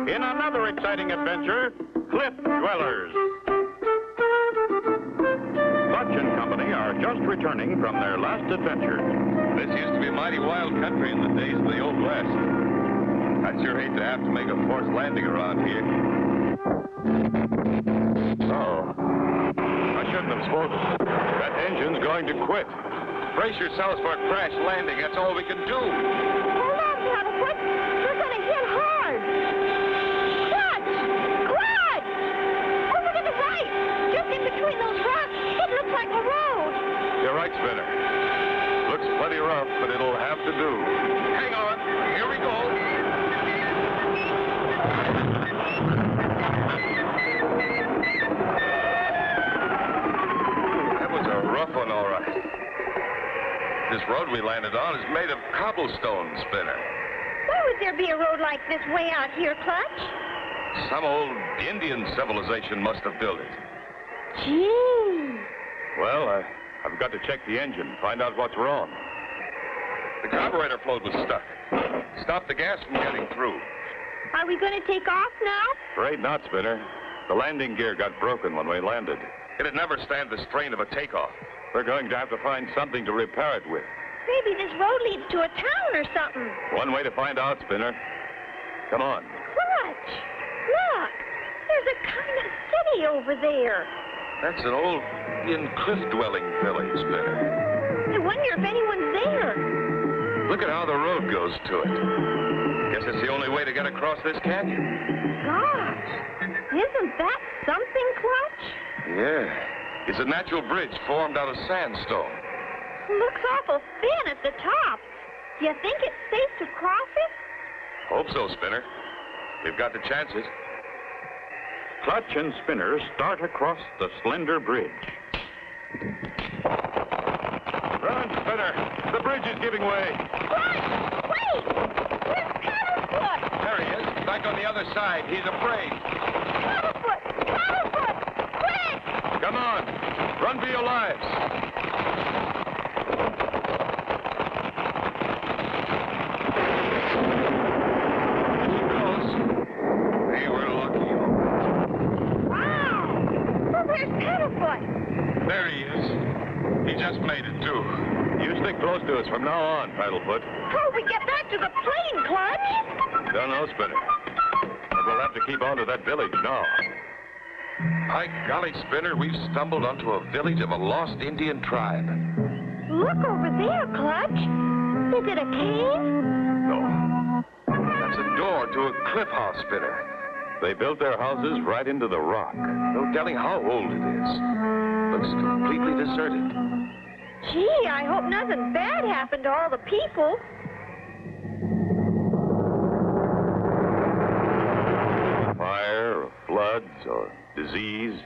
in another exciting adventure, Cliff Dwellers. Clutch and Company are just returning from their last adventure. This used to be a mighty wild country in the days of the Old West. I'd sure hate to have to make a forced landing around here. Oh, I shouldn't have spoken. That engine's going to quit. Brace yourselves for a crash landing. That's all we can do. Hold on, Paddlefoot. You're going to hit hard. Clutch! Clutch! Over to the right. Just in between those rocks. It looks like a road. You're right, Spinner. Looks plenty rough, but it'll have to do. Hang on. Here we go. That was a rough one, all right. This road we landed on is made of cobblestone, Spinner. Why would there be a road like this way out here, Clutch? Some old Indian civilization must have built it. Gee. Well, I've got to check the engine, find out what's wrong. The carburetor float was stuck. Stopped the gas from getting through. Are we going to take off now? Afraid not, Spinner. The landing gear got broken when we landed. It'd never stand the strain of a takeoff. We're going to have to find something to repair it with. Maybe this road leads to a town or something. One way to find out, Spinner. Come on. Clutch! Look! There's a kind of city over there. That's an old Indian cliff-dwelling village, Spinner. I wonder if anyone's there. Look at how the road goes to it. Guess it's the only way to get across this canyon. Gosh! Isn't that something, Clutch? Yeah. It's a natural bridge formed out of sandstone. Looks awful thin at the top. Do you think it's safe to cross it? Hope so, Spinner. We've got to chance it. Clutch and Spinner start across the slender bridge. Run, Spinner! The bridge is giving way. Clutch! Wait! Where's Paddlefoot? There he is, back on the other side. He's afraid. Paddlefoot! Paddlefoot! Quick! Come on. Run for your lives. There she goes. We were lucky. Wow! Well, where's Paddlefoot? There he is. He just made it, too. You stick close to us from now on, Paddlefoot. How'll we get back to the plane, Clutch? Don't know, Spinner. But we'll have to keep on to that village now. By golly, Spinner, we've stumbled onto a village of a lost Indian tribe. Look over there, Clutch. Is it a cave? No. That's a door to a cliff house, Spinner. They built their houses right into the rock. No telling how old it is. Looks completely deserted. Gee, I hope nothing bad happened to all the people. Fire, or floods, or disease.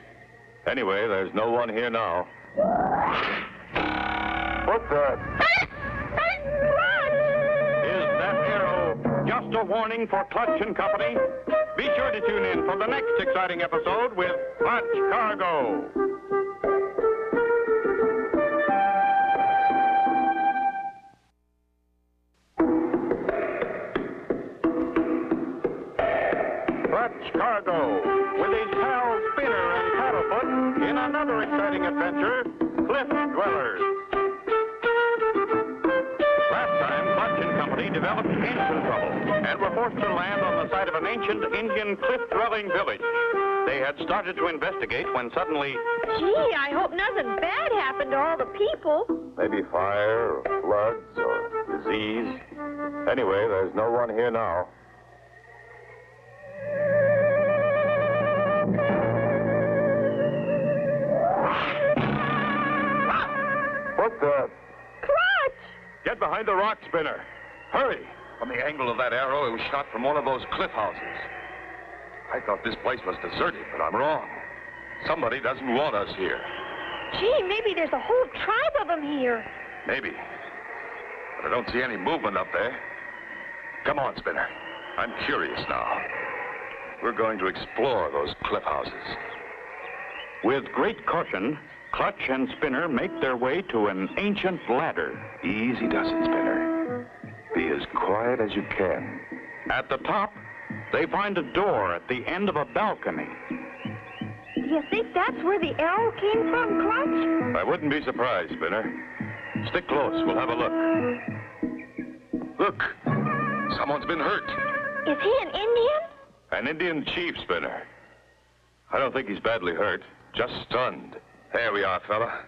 Anyway, there's no one here now. What the? Is that arrow just a warning for Clutch and Company? Be sure to tune in for the next exciting episode with Clutch Cargo. Clutch Cargo, with his pals Spinner and Paddlefoot in another exciting adventure, Cliff Dwellers. Last time, Clutch and Company developed engine trouble and were forced to land on the site of an ancient Indian cliff-dwelling village. They had started to investigate when suddenly... Gee, I hope nothing bad happened to all the people. Maybe fire, or floods, or disease. Anyway, there's no one here now. What the? Clutch! Get behind the rock, Spinner. Hurry. From the angle of that arrow, it was shot from one of those cliff houses. I thought this place was deserted, but I'm wrong. Somebody doesn't want us here. Gee, maybe there's a whole tribe of them here. Maybe. But I don't see any movement up there. Come on, Spinner. I'm curious now. We're going to explore those cliff houses. With great caution, Clutch and Spinner make their way to an ancient ladder. Easy does it, Spinner. Be as quiet as you can. At the top, they find a door at the end of a balcony. Do you think that's where the arrow came from, Clutch? I wouldn't be surprised, Spinner. Stick close. We'll have a look. Look. Someone's been hurt. Is he an Indian? An Indian chief, Spinner. I don't think he's badly hurt. Just stunned. There we are, fella.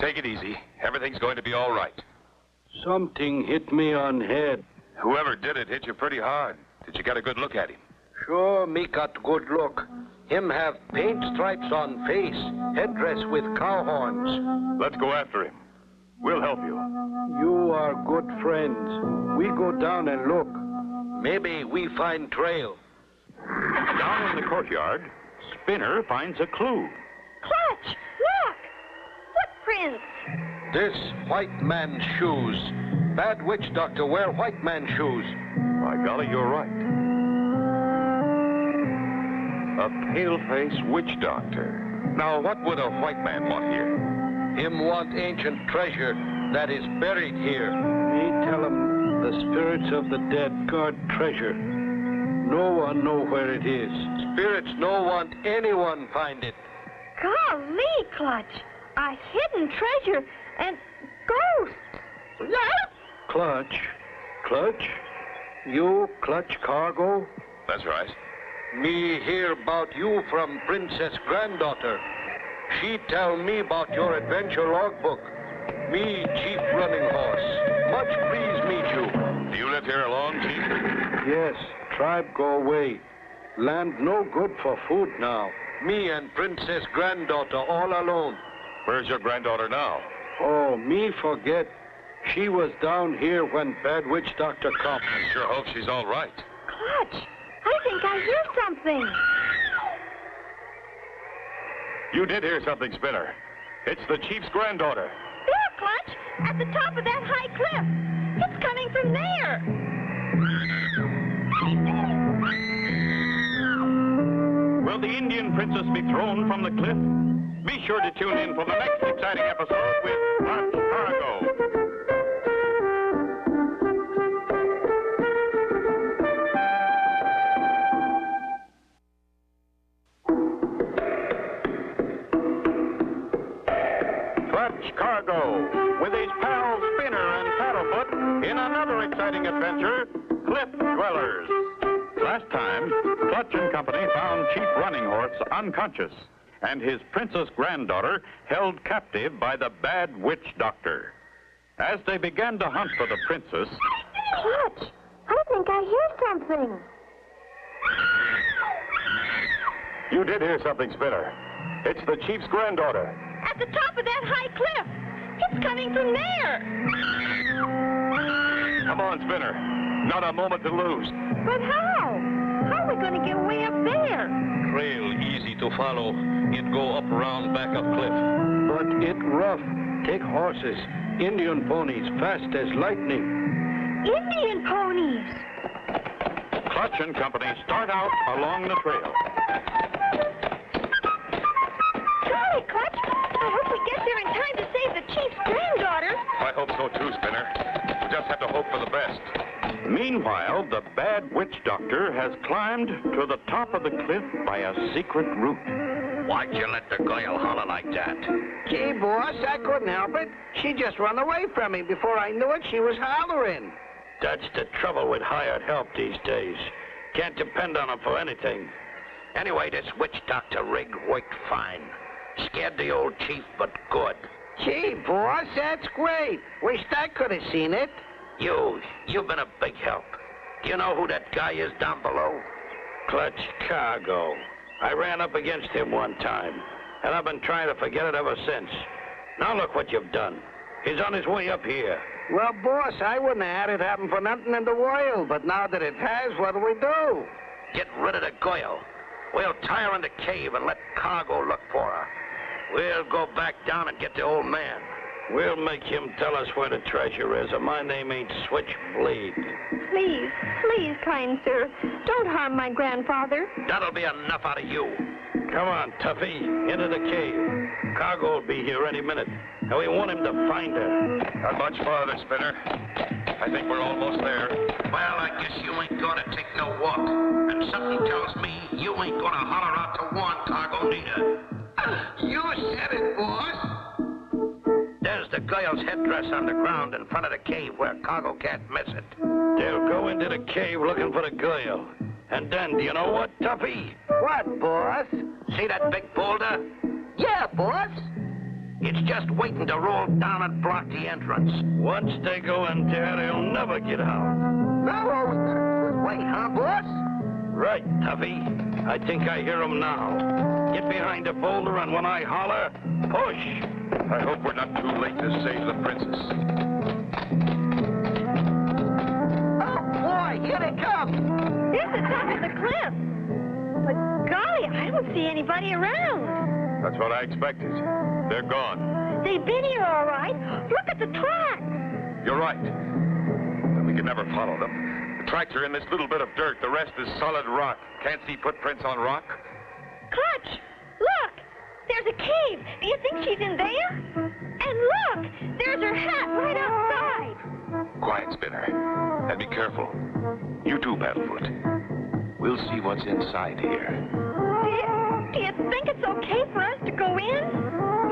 Take it easy. Everything's going to be all right. Something hit me on head. Whoever did it hit you pretty hard. Did you get a good look at him? Sure, me got good look. Him have paint stripes on face, headdress with cow horns. Let's go after him. We'll help you. You are good friends. We go down and look. Maybe we find trail. Down in the courtyard, Spinner finds a clue. Clutch, look! Footprints! This white man's shoes. Bad witch doctor wear white man's shoes. By golly, you're right. A pale-faced witch doctor. Now, what would a white man want here? Him want ancient treasure that is buried here. Me tell him the spirits of the dead guard treasure. No one know where it is. Spirits no want anyone find it. Golly, Clutch! A hidden treasure and ghosts! Clutch? You Clutch Cargo? That's right. Me hear about you from Princess Granddaughter. She tell me about your adventure logbook. Me Chief Running Horse. Much pleased meet you. Do you live here alone, Chief? Yes, tribe go away. Land no good for food now. Me and Princess Granddaughter all alone. Where's your granddaughter now? Oh, me forget. She was down here when Bad Witch Doctor come. I sure hope she's all right. Clutch, I think I hear something. You did hear something, Spinner. It's the chief's granddaughter. There, Clutch, at the top of that high cliff. It's coming from there. Will the Indian princess be thrown from the cliff? Be sure to tune in for the next exciting episode with Clutch Cargo. Clutch Cargo, with his pals Spinner and Paddlefoot in another exciting adventure, Cliff Dwellers. Last time, Clutch and Company found Chief Running Horse unconscious and his princess granddaughter held captive by the Bad Witch Doctor. As they began to hunt for the princess... Clutch, I think I hear something. You did hear something, Spinner. It's the chief's granddaughter. At the top of that high cliff. It's coming from there. Come on, Spinner. Not a moment to lose. But how? How are we going to get way up there? Trail easy to follow. It go up around back of cliff. But it rough. Take horses. Indian ponies, fast as lightning. Indian ponies. Clutch and Company start out along the trail. Golly, Clutch, I hope we get there in time to save the chief's granddaughter. I hope so too, Spinner. We just have to hope for the best. Meanwhile, the Bad Witch Doctor has climbed to the top of the cliff by a secret route. Why'd you let the girl holler like that? Gee, boss, I couldn't help it. She just run away from me. Before I knew it, she was hollering. That's the trouble with hired help these days. Can't depend on them for anything. Anyway, this witch doctor rig worked fine. Scared the old chief, but good. Gee, boss, that's great. Wished I could have seen it. You've been a big help. Do you know who that guy is down below? Clutch Cargo. I ran up against him one time, and I've been trying to forget it ever since. Now look what you've done. He's on his way up here. Well, boss, I wouldn't have had it happen for nothing in the world, but now that it has, what'll we do? Get rid of the girl. We'll tie her in the cave and let Cargo look for her. We'll go back down and get the old man. We'll make him tell us where the treasure is, or my name ain't Switchblade. Please, please, kind sir, don't harm my grandfather. That'll be enough out of you. Come on, Tuffy, into the cave. Cargo will be here any minute, and we want him to find her. Not much farther, Spinner. I think we're almost there. Well, I guess you ain't gonna take no walk. And something tells me you ain't gonna holler out to warn Cargo neither. You said it, boss. There's the girl's headdress on the ground in front of the cave where Cargo can't miss it. They'll go into the cave looking for the girl. And then, do you know what, Tuffy? What, boss? See that big boulder? Yeah, boss. It's just waiting to roll down and block the entrance. Once they go in there, they'll never get out. Now all we gotta do is wait, huh, boss? Right, Tuffy. I think I hear him now. Get behind the boulder, and when I holler, push. I hope we're not too late to save the princess. Oh, boy, here they come. Here's the top of the cliff. But golly, I don't see anybody around. That's what I expected. They're gone. They've been here all right. Look at the tracks. You're right. But we can never follow them. The tracks are in this little bit of dirt. The rest is solid rock. Can't see footprints on rock. Clutch, look. There's a cave. Do you think she's in there? And look, there's her hat right outside. Quiet, Spinner. And be careful. You too, Paddlefoot. We'll see what's inside here. Do you think it's okay for us to go in?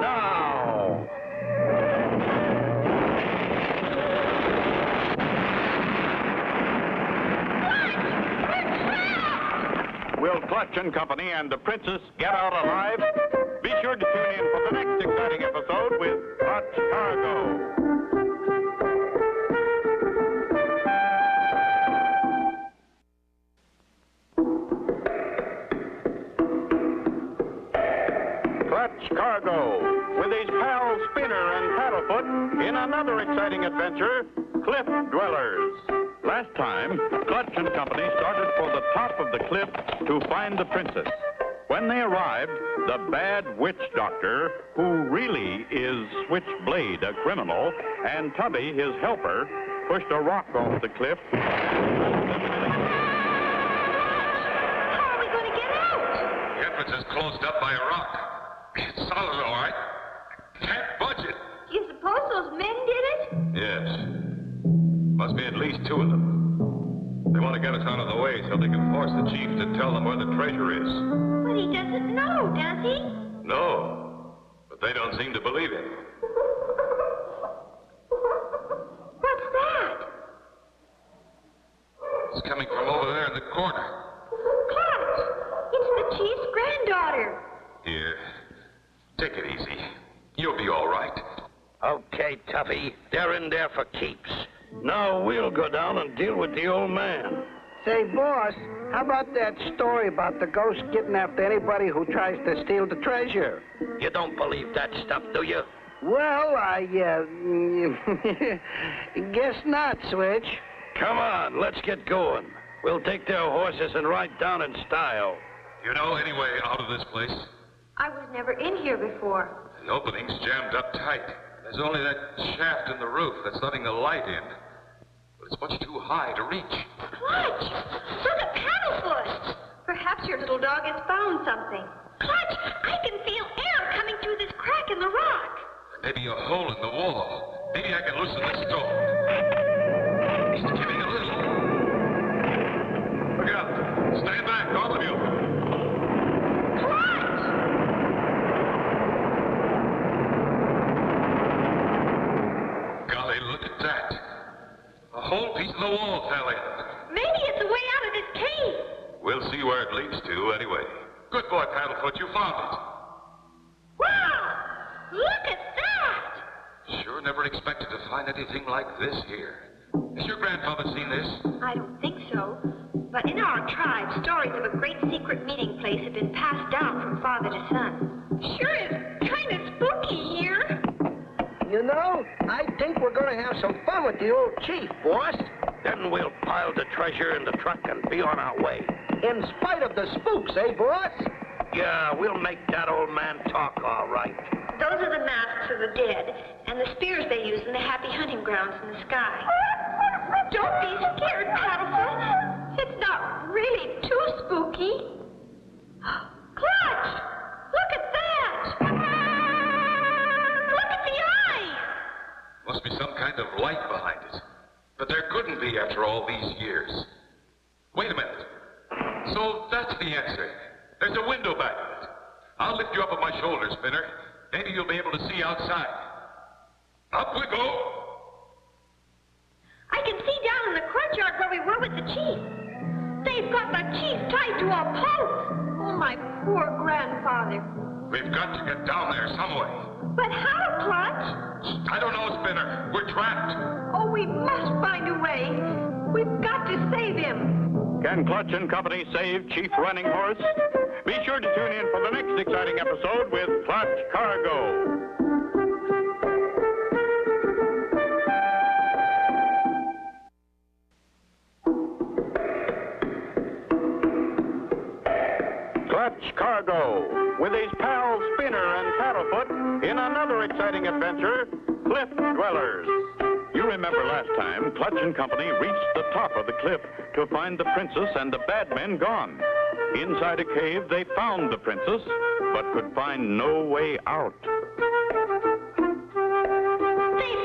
No! Will Clutch and Company and the princess get out alive? Be sure to tune in for the next exciting episode with Clutch Cargo. Clutch Cargo, with his pals Spinner and Paddlefoot in another exciting adventure, Cliff Dwellers. Last time, Clutch and Company started for the top of the cliff to find the princess. When they arrived, the bad witch doctor, who really is Switchblade, a criminal, and Tubby, his helper, pushed a rock off the cliff. How are we going to get out? The entrance is closed up by a rock. It's solid, all right. Can't budge it. Do you suppose those men did it? Yes. Must be at least two of them. They want to get us out of the way so they can force the chief to tell them where the treasure is. But he doesn't know, does he? No, but they don't seem to believe him. What's that? It's coming from over there in the corner. Clutch! It's the chief's granddaughter. Here, take it easy. You'll be all right. Okay, Tuffy. They're in there for keeps. Now we'll go down and deal with the old man. Say, boss, how about that story about the ghost getting after anybody who tries to steal the treasure? You don't believe that stuff, do you? Well, I guess not, Switch. Come on, let's get going. We'll take their horses and ride down in style. You know any way out of this place? I was never in here before. The opening's jammed up tight. There's only that shaft in the roof that's letting the light in. But it's much too high to reach. Clutch! Look at Paddlefoot! Perhaps your little dog has found something. Clutch! I can feel air coming through this crack in the rock. Maybe a hole in the wall. Maybe I can loosen this door. It's giving a little. Look out. Stand back, all of you. Golly, look at that. A whole piece of the wall fell in. Maybe it's a way out of this cave. We'll see where it leads to anyway. Good boy, Paddlefoot. You found it. Wow! Look at that! Sure never expected to find anything like this here. Has your grandfather seen this? I don't think so. But in our tribe, stories of a great secret meeting place have been passed down from father to son. Sure is kind of spooky here. You know, I think we're going to have some fun with the old chief, boss. Then we'll pile the treasure in the truck and be on our way. In spite of the spooks, eh, boss? Yeah, we'll make that old man talk all right. Those are the masks of the dead, and the spears they use in the happy hunting grounds in the sky. Don't be scared, Paddlefoot. It's not really too spooky. Clutch! be some kind of light behind it. But there couldn't be after all these years. Wait a minute. So that's the answer. There's a window back of it. I'll lift you up on my shoulder, Spinner. Maybe you'll be able to see outside. Up we go. I can see down in the courtyard where we were with the chief. They've got the chief tied to a post. Oh, my poor grandfather. We've got to get down there some way. But how, Clutch? I don't know, Spinner. We're trapped. Oh, we must find a way. We've got to save him. Can Clutch and Company save Chief Running Horse? Be sure to tune in for the next exciting episode with Clutch Cargo. Clutch Cargo, with his pals Spinner and Paddlefoot in another exciting adventure, Cliff Dwellers. You remember last time, Clutch and Company reached the top of the cliff to find the princess and the bad men gone. Inside a cave, they found the princess, but could find no way out. They've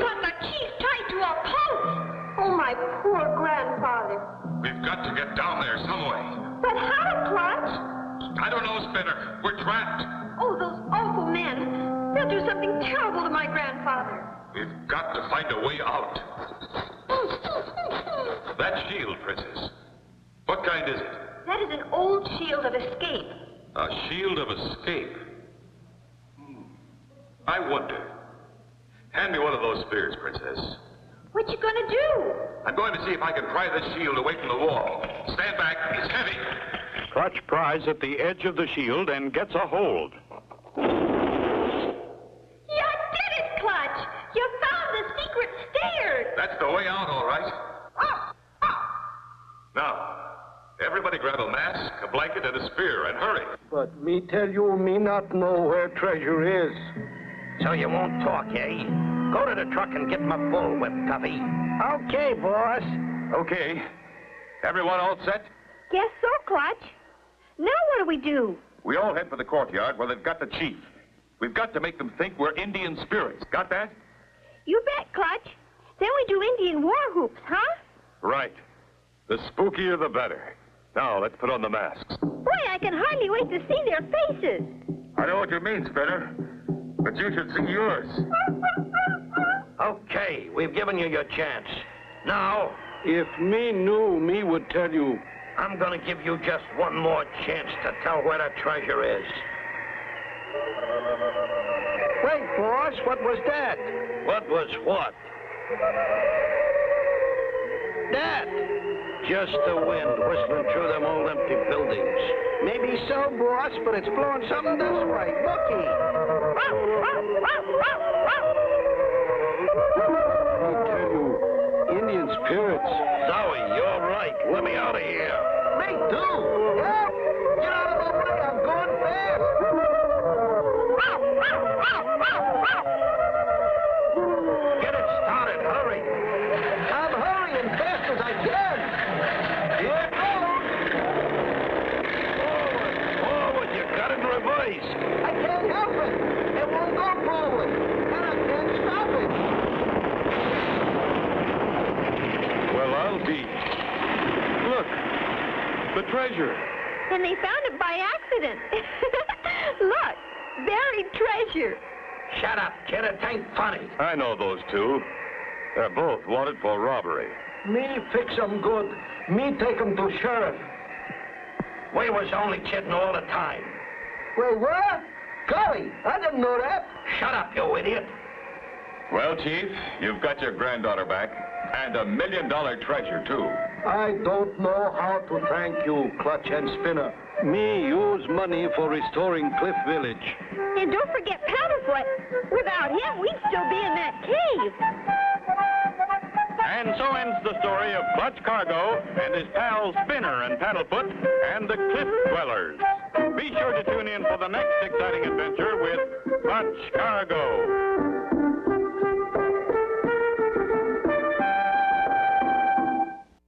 got the chief tied to a post. Oh, my poor grandfather. We've got to get down there some way. But how, Clutch? I don't know, Spinner. We're trapped. Oh, those awful men. They'll do something terrible to my grandfather. We've got to find a way out. That shield, Princess. What kind is it? That is an old shield of escape. A shield of escape. I wonder. Hand me one of those spears, Princess. What you gonna do? I'm going to see if I can pry this shield away from the wall. Stand back. It's heavy. Clutch pries at the edge of the shield and gets a hold. You did it, Clutch! You found the secret stairs! That's the way out, all right. Now, everybody grab a mask, a blanket, and a spear, and hurry. But me tell you, me not know where treasure is. So you won't talk, eh? Go to the truck and get my bullwhip, Tuffy. Okay, boss. Okay. Everyone all set? Guess so, Clutch. Now what do we do? We all head for the courtyard where they've got the chief. We've got to make them think we're Indian spirits. Got that? You bet, Clutch. Then we do Indian war hoops, huh? Right. The spookier, the better. Now, let's put on the masks. Boy, I can hardly wait to see their faces. I know what you mean, Spinner. But you should see yours. Okay, we've given you your chance. Now, If me knew, me would tell you. I'm gonna give you just one more chance to tell where the treasure is. Wait, boss, what was that? What was what? That. Just the wind whistling through them old empty buildings. Maybe so, boss, but it's blowing something this way. Looky. I tell you, Indian spirits. Zoe, you're right. Let me out of here. Me too. Help! Get out of the way. I'm going fast. Get it started. Hurry. I'm hurrying fast as I can. Here it goes. Forward. You got it in reverse. I can't help it. It won't go forward. And I can't stop it. Well, I'll be. Look, the treasure. And they found it by accident. Look, buried treasure. Shut up, kid. It ain't funny. I know those two. They're both wanted for robbery. Me fix 'em good. Me take 'em to sheriff. We was only kidding all the time. Wait, what? Golly, I didn't know that. Shut up, you idiot. Well, Chief, you've got your granddaughter back. And $1 million treasure, too. I don't know how to thank you, Clutch and Spinner. Me use money for restoring Cliff Village. And don't forget Paddlefoot. Without him, we'd still be in that cave. And so ends the story of Clutch Cargo and his pals Spinner and Paddlefoot and the Cliff Dwellers. Be sure to tune in for the next exciting adventure with Clutch Cargo.